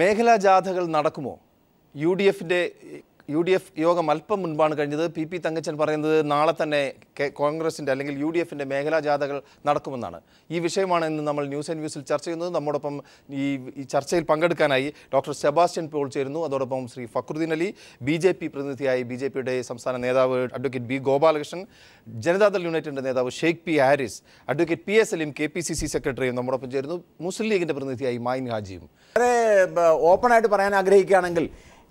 മേഖലാ ജാഥകൾ നടക്കുമോ? U D F യോഗം അല്പം മുൻപാണ് കഴിഞ്ഞത്. പി തങ്കച്ചൻ പറയുന്നത് നാളെ തന്നെ കോൺഗ്രസിൻ്റെ അല്ലെങ്കിൽ UDFൻ്റെ മേഖലാ ജാഥകൾ നടക്കുമെന്നാണ്. ഈ വിഷയമാണ് ഇന്ന് നമ്മൾ ന്യൂസ് ആൻഡ് വ്യൂസിൽ ചർച്ച ചെയ്യുന്നത്. നമ്മോടൊപ്പം ഈ ചർച്ചയിൽ പങ്കെടുക്കാനായി ഡോക്ടർ സെബാസ്റ്റ്യൻ പോൾ ചേരുന്നു. അതോടൊപ്പം ശ്രീ ഫക്രുദ്ദീൻ അലി, BJP പ്രതിനിധിയായി BJPയുടെ സംസ്ഥാന നേതാവ് അഡ്വക്കേറ്റ് B ഗോപാലകൃഷ്ണൻ, ജനതാദൾ യുണൈറ്റഡിൻ്റെ നേതാവ് Sheikh P Haris, advocate PS Saleem KPCC സെക്രട്ടറിയും നമ്മോടൊപ്പം ചേരുന്നു. മുസ്ലിം ലീഗിൻ്റെ പ്രതിനിധിയായി മൈൻ ഹാജിയും. വളരെ ഓപ്പണായിട്ട് പറയാൻ ആഗ്രഹിക്കുകയാണെങ്കിൽ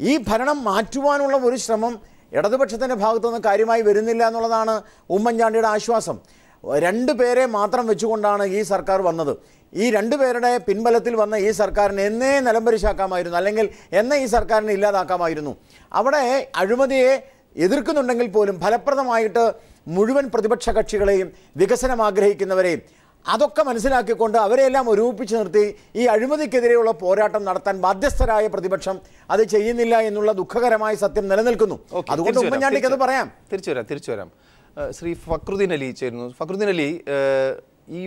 ഈ ഭരണം മാറ്റുവാനുള്ള ഒരു ശ്രമം ഇടതുപക്ഷത്തിൻ്റെ ഭാഗത്തുനിന്ന് കാര്യമായി വരുന്നില്ല എന്നുള്ളതാണ് ഉമ്മൻചാണ്ടിയുടെ ആശ്വാസം. 2 പേരെ മാത്രം വെച്ചുകൊണ്ടാണ് ഈ സർക്കാർ വന്നത്. ഈ 2 പേരുടെ പിൻബലത്തിൽ വന്ന ഈ സർക്കാരിനെ എന്നേ നിലംപരിശാക്കാമായിരുന്നു, അല്ലെങ്കിൽ എന്നെ ഈ സർക്കാരിനെ ഇല്ലാതാക്കാമായിരുന്നു. അവിടെ അഴിമതിയെ എതിർക്കുന്നുണ്ടെങ്കിൽ പോലും ഫലപ്രദമായിട്ട് മുഴുവൻ പ്രതിപക്ഷ കക്ഷികളെയും വികസനം ആഗ്രഹിക്കുന്നവരെയും അതൊക്കെ മനസ്സിലാക്കിക്കൊണ്ട് അവരെല്ലാം ഒരുമിപ്പിച്ച് നിർത്തി ഈ അഴിമതിക്കെതിരെയുള്ള പോരാട്ടം നടത്താൻ ബാധ്യസ്ഥരായ പ്രതിപക്ഷം അത് ചെയ്യുന്നില്ല എന്നുള്ള ദുഃഖകരമായ സത്യം നിലനിൽക്കുന്നു. അതുകൊണ്ട് ഉമ്മൻചാണ്ടിക്ക് അത് പറയാം. തിരിച്ചു വരാം. ശ്രീ ഫക്രുദ്ദീൻ അലി ചേരുന്നു. ഫക്രുദ്ദീൻ അലി, ഈ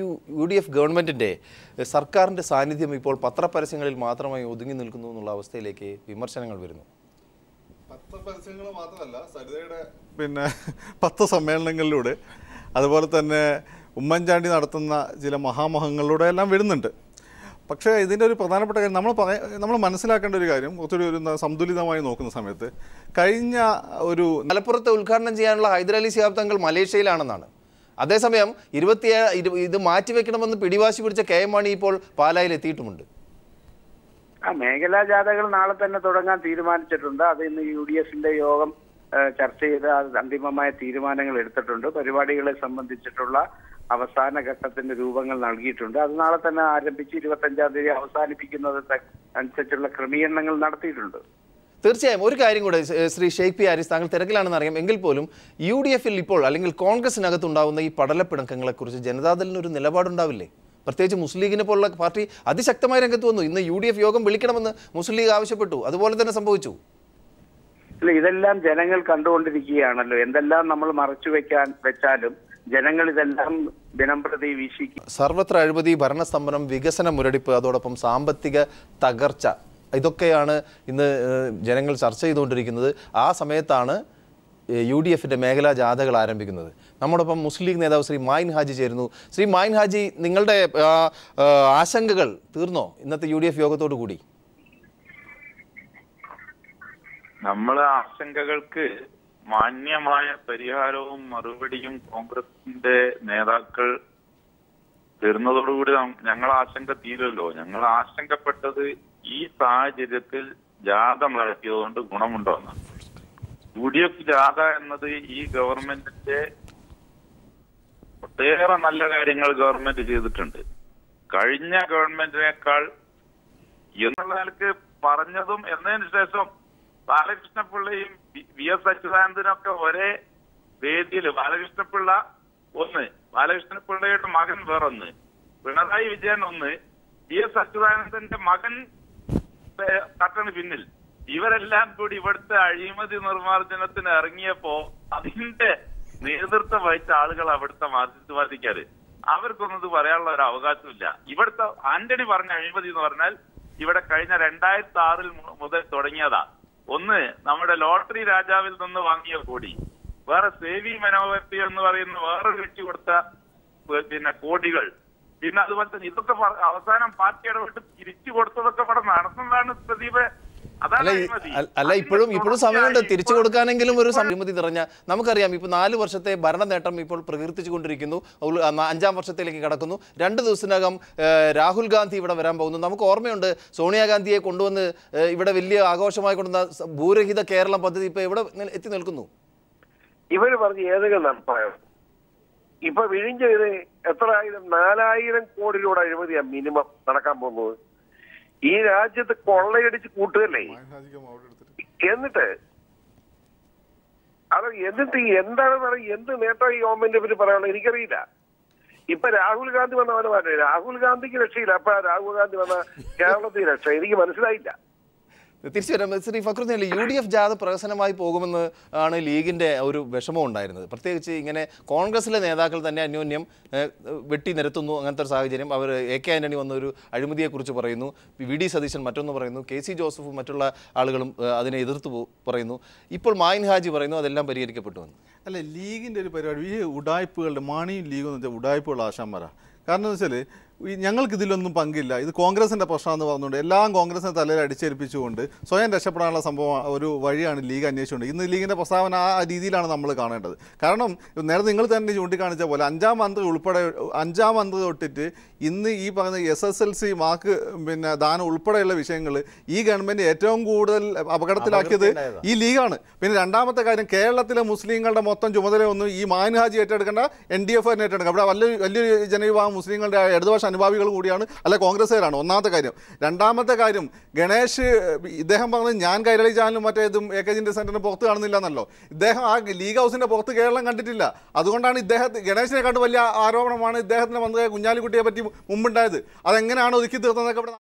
UDF ഗവൺമെൻറ്റിൻ്റെ സർക്കാരിൻ്റെ സാന്നിധ്യം ഇപ്പോൾ പത്രപരസ്യങ്ങളിൽ മാത്രമായി ഒതുങ്ങി നിൽക്കുന്നു എന്നുള്ള അവസ്ഥയിലേക്ക് വിമർശനങ്ങൾ വരുന്നു. പത്രപരസ്യങ്ങൾ മാത്രമല്ല, സരിതയുടെ പത്രസമ്മേളനങ്ങളിലൂടെ അതുപോലെ തന്നെ ഉമ്മൻചാണ്ടി നടത്തുന്ന ചില മഹാമഹങ്ങളിലൂടെ എല്ലാം വരുന്നുണ്ട്. പക്ഷേ ഇതിൻ്റെ ഒരു പ്രധാനപ്പെട്ട കാര്യം നമ്മൾ മനസ്സിലാക്കേണ്ട ഒരു കാര്യം, ഒത്തിരി ഒരു സന്തുലിതമായി നോക്കുന്ന സമയത്ത് കഴിഞ്ഞ ഒരു മലപ്പുറത്ത് ഉദ്ഘാടനം ചെയ്യാനുള്ള ഹൈദരലി ശിഹാബ് തങ്ങൾ മലേഷ്യയിലാണെന്നാണ്. അതേസമയം 27 ഇത് മാറ്റിവെക്കണമെന്ന് പിടിവാശി പിടിച്ച KM മാണി ഇപ്പോൾ പാലായിൽ എത്തിയിട്ടുമുണ്ട്. മേഖലാ ജാഥകൾ നാളെ തന്നെ തുടങ്ങാൻ തീരുമാനിച്ചിട്ടുണ്ട്. അത് ഇന്ന് UDFന്റെ യോഗം ചർച്ച ചെയ്ത് അന്തിമമായ തീരുമാനങ്ങൾ എടുത്തിട്ടുണ്ട്. പരിപാടികളെ സംബന്ധിച്ചിട്ടുള്ള അവസാന ഘട്ടത്തിന്റെ രൂപങ്ങൾ നൽകിയിട്ടുണ്ട്. അത് നാളെ തന്നെ ആരംഭിച്ച് 25-ാം തീയതി അവസാനിപ്പിക്കുന്നത് അനുസരിച്ചുള്ള ക്രമീകരണങ്ങൾ നടത്തിയിട്ടുണ്ട്. തീർച്ചയായും ഒരു കാര്യം കൂടെ ശ്രീ ഷെയ്ഖ് P ഹാരിസ്, താങ്കൾ തിരക്കിലാണെന്ന് അറിയാം. എങ്കിൽ പോലും UDFൽ ഇപ്പോൾ അല്ലെങ്കിൽ കോൺഗ്രസിനകത്തുണ്ടാകുന്ന ഈ പടലപ്പിണക്കങ്ങളെക്കുറിച്ച് ജനതാദളിനൊരു നിലപാടുണ്ടാവില്ലേ? പ്രത്യേകിച്ച് മുസ്ലിം ലീഗിനെ പോലുള്ള പാർട്ടി അതിശക്തമായ രംഗത്ത് വന്നു. ഇന്ന് UDF യോഗം വിളിക്കണമെന്ന് മുസ്ലിം ലീഗ് ആവശ്യപ്പെട്ടു. അതുപോലെ തന്നെ സംഭവിച്ചു. അല്ല, ഇതെല്ലാം ജനങ്ങൾ കണ്ടുകൊണ്ടിരിക്കുകയാണല്ലോ. എന്തെല്ലാം നമ്മൾ മറച്ചു വെച്ചാലും ജനങ്ങൾ ഇതെല്ലാം ദിനംപ്രതി വീക്ഷിക്കും. സർവത്ര അഴിമതി, ഭരണസ്തംഭനം, വികസന മുരടിപ്പ്, അതോടൊപ്പം സാമ്പത്തിക തകർച്ച, ഇതൊക്കെയാണ് ഇന്ന് ജനങ്ങൾ ചർച്ച ചെയ്തുകൊണ്ടിരിക്കുന്നത്. ആ സമയത്താണ് UDFൻ്റെ മേഖലാ ജാഥകൾ ആരംഭിക്കുന്നത്. നമ്മോടൊപ്പം മുസ്ലിം ലീഗ് നേതാവ് ശ്രീ മൈൻ ഹാജി ചേരുന്നു. ശ്രീ മൈൻ ഹാജി, നിങ്ങളുടെ ആശങ്കകൾ തീർന്നോ ഇന്നത്തെ UDF യോഗത്തോടു കൂടി? നമ്മളെ ആശങ്കകൾക്ക് മാന്യമായ പരിഹാരവും മറുപടിയും കോൺഗ്രസിന്റെ നേതാക്കൾ തീർന്നതോടുകൂടി ഞങ്ങൾ ആശങ്ക തീരുമല്ലോ. ഞങ്ങൾ ആശങ്കപ്പെട്ടത് ഈ സാഹചര്യത്തിൽ ജാഥ നടത്തിയതുകൊണ്ട് ഗുണമുണ്ടോന്ന്. UDF ജാഥ എന്നത് ഈ ഗവൺമെന്റിന്റെ ഒട്ടേറെ നല്ല കാര്യങ്ങൾ ഗവൺമെന്റ് ചെയ്തിട്ടുണ്ട്. കഴിഞ്ഞ ഗവൺമെന്റിനേക്കാൾ എന്നുള്ള നിലക്ക് പറഞ്ഞതും എന്നതിന് ശേഷം ബാലകൃഷ്ണപിള്ളയും VS അച്യുതാനന്ദനൊക്കെ ഒരേ വേദിയിൽ, ബാലകൃഷ്ണപിള്ള ഒന്ന്, ബാലകൃഷ്ണപിള്ളയുടെ മകൻ വേറൊന്ന്, പിണറായി വിജയൻ ഒന്ന്, VS അച്യുതാനന്ദന്റെ മകൻ തട്ടന് പിന്നിൽ, ഇവരെല്ലാം കൂടി ഇവിടുത്തെ അഴിമതി നിർമ്മാർജ്ജനത്തിന് ഇറങ്ങിയപ്പോ അതിന്റെ നേതൃത്വം വഹിച്ച ആളുകൾ അവിടുത്തെ മാധ്യമവാദിക്കാര്, അവർക്കൊന്നും ഇത് പറയാനുള്ള ഒരു അവകാശമില്ല. ഇവിടുത്തെ ആന്റണി പറഞ്ഞ അഴിമതി എന്ന് പറഞ്ഞാൽ ഇവിടെ കഴിഞ്ഞ 2006 മുതൽ തുടങ്ങിയതാ. ഒന്ന്, നമ്മുടെ ലോട്ടറി രാജാവിൽ നിന്ന് വാങ്ങിയ കോടി, വേറെ സേവി മനോവർത്തി എന്ന് പറയുന്ന വേറൊരു കക്ഷി കൊടുത്ത കോടികൾ, പിന്നെ അതുപോലെ തന്നെ ഇതൊക്കെ അവസാനം പാർട്ടി ഇടപെട്ട് തിരിച്ചു കൊടുത്തതൊക്കെ ഇവിടെ നടത്തുന്നതാണ് പ്രദീപ്. അല്ല, ഇപ്പോഴും സമയമുണ്ട് തിരിച്ചു കൊടുക്കാനെങ്കിലും. ഒരു അഴിമതി നിറഞ്ഞ നമുക്കറിയാം. ഇപ്പോൾ 4 വർഷത്തെ ഭരണ നേട്ടം ഇപ്പോൾ പ്രകീർത്തിച്ചുകൊണ്ടിരിക്കുന്നു. 5ാം വർഷത്തിലേക്ക് കടക്കുന്നു. 2 ദിവസത്തിനകം രാഹുൽ ഗാന്ധി ഇവിടെ വരാൻ പോകുന്നു. നമുക്ക് ഓർമ്മയുണ്ട്, സോണിയാഗാന്ധിയെ കൊണ്ടുവന്ന് ഇവിടെ വലിയ ആഘോഷമായി കൊണ്ടുവന്ന ഭൂരഹിത കേരളം പദ്ധതി ഇപ്പൊ എവിടെ എത്തി നിൽക്കുന്നു? ഇവര് പറഞ്ഞ് ഏതെങ്കിലും നടപ്പായോ? ഇപ്പൊ വിഴിഞ്ഞത് എത്ര 4000 കോടി രൂപ അഴിമതിയാ മിനിമം നടക്കാൻ പോകുന്നത്. ഈ രാജ്യത്ത് കൊള്ളയടിച്ച് കൂട്ടുകല്ലേ. എന്നിട്ട് എന്താണ് പറയുക, എന്ത് നേട്ടം ഈ ഗവൺമെന്റിനെ പറ്റി പറയാനുള്ള എനിക്കറിയില്ല. ഇപ്പൊ രാഹുൽ ഗാന്ധി വന്നവനെ പറഞ്ഞു, രാഹുൽ ഗാന്ധിക്ക് രക്ഷയില്ല. അപ്പൊ രാഹുൽ ഗാന്ധി വന്ന കേരളത്തിൽ രക്ഷ എനിക്ക് മനസ്സിലായില്ല. തിരിച്ചു വരാം. ശ്രീ ഫക്രുദ്ദീൻ, UDF ജാഥ പ്രഹസനമായി പോകുമെന്ന് ആണ് ലീഗിൻ്റെ ഒരു വിഷമം ഉണ്ടായിരുന്നത്. പ്രത്യേകിച്ച് ഇങ്ങനെ കോൺഗ്രസിലെ നേതാക്കൾ തന്നെ അന്യോന്യം വെട്ടി നിരത്തുന്നു. അങ്ങനത്തെ ഒരു സാഹചര്യം. അവർ AK ആന്റണി വന്നൊരു അഴിമതിയെക്കുറിച്ച് പറയുന്നു, VD സതീശൻ മറ്റൊന്ന് പറയുന്നു, KC ജോസഫും മറ്റുള്ള ആളുകളും അതിനെ എതിർത്ത് പറയുന്നു. ഇപ്പോൾ മായിൻ ഹാജി പറയുന്നു അതെല്ലാം പരിഹരിക്കപ്പെട്ടു എന്ന്. അല്ല, ലീഗിൻ്റെ ഒരു പരിപാടി ഈ ഉഡായ്പകളുടെ മാണിയും ലീഗും എന്ന് വെച്ചാൽ ഉഡായ്പുള്ള ആശാന്മാരാണ്. കാരണം എന്ന് വെച്ചാൽ ഞങ്ങൾക്ക് ഇതിലൊന്നും പങ്കില്ല, ഇത് കോൺഗ്രസിൻ്റെ പ്രശ്നമെന്ന് പറഞ്ഞുകൊണ്ട് എല്ലാം കോൺഗ്രസിൻ്റെ തലയിൽ അടിച്ചേൽപ്പിച്ചുകൊണ്ട് സ്വയം രക്ഷപ്പെടാനുള്ള സംഭവം ഒരു വഴിയാണ് ലീഗ് അന്വേഷിച്ചുകൊണ്ട്. ഇന്ന് ലീഗിൻ്റെ പ്രസ്താവന ആ രീതിയിലാണ് നമ്മൾ കാണേണ്ടത്. കാരണം നേരത്തെ നിങ്ങൾ തന്നെ ചൂണ്ടിക്കാണിച്ച പോലെ 5ാം മന്ത്രി തൊട്ടിട്ട് ഇന്ന് ഈ പറയുന്ന SSLC മാർക്ക് ദാനം ഉൾപ്പെടെയുള്ള വിഷയങ്ങൾ ഈ ഗവൺമെൻറ് ഏറ്റവും കൂടുതൽ അപകടത്തിലാക്കിയത് ഈ ലീഗാണ്. പിന്നെ രണ്ടാമത്തെ കാര്യം, കേരളത്തിലെ മുസ്ലിങ്ങളുടെ മൊത്തം ചുമതലയൊന്നും ഈ മായിൻ ഹാജി ഏറ്റെടുക്കേണ്ട, NDF തന്നെ ഏറ്റെടുക്കുക. അവിടെ വലിയൊരു ജനവിഭാഗം മുസ്ലിങ്ങളുടെ ഇടതുപക്ഷ അനുഭാവികൾ കൂടിയാണ്, അല്ലെ കോൺഗ്രസ്സുകാരാണ്. ഒന്നാമത്തെ കാര്യം. രണ്ടാമത്തെ കാര്യം, ഗണേഷ് ഇദ്ദേഹം പറഞ്ഞത് ഞാൻ കൈരളി ചാനലും മറ്റേതും AK സെന്ററിന് പുറത്ത് കാണുന്നില്ല എന്നല്ലോ. ഇദ്ദേഹം ആ ലീഗ് ഹൗസിന്റെ പുറത്ത് കേരളം കണ്ടിട്ടില്ല. അതുകൊണ്ടാണ് ഗണേശിനെ കണ്ട് വലിയ ആരോപണമാണ് ഇദ്ദേഹത്തിന്റെ മന്ത്രിയായ കുഞ്ഞാലിക്കുട്ടിയെ പറ്റി മുമ്പുണ്ടായത്. അതെങ്ങനെയാണ് ഒതുക്കി തീർത്തതെന്നൊക്കെ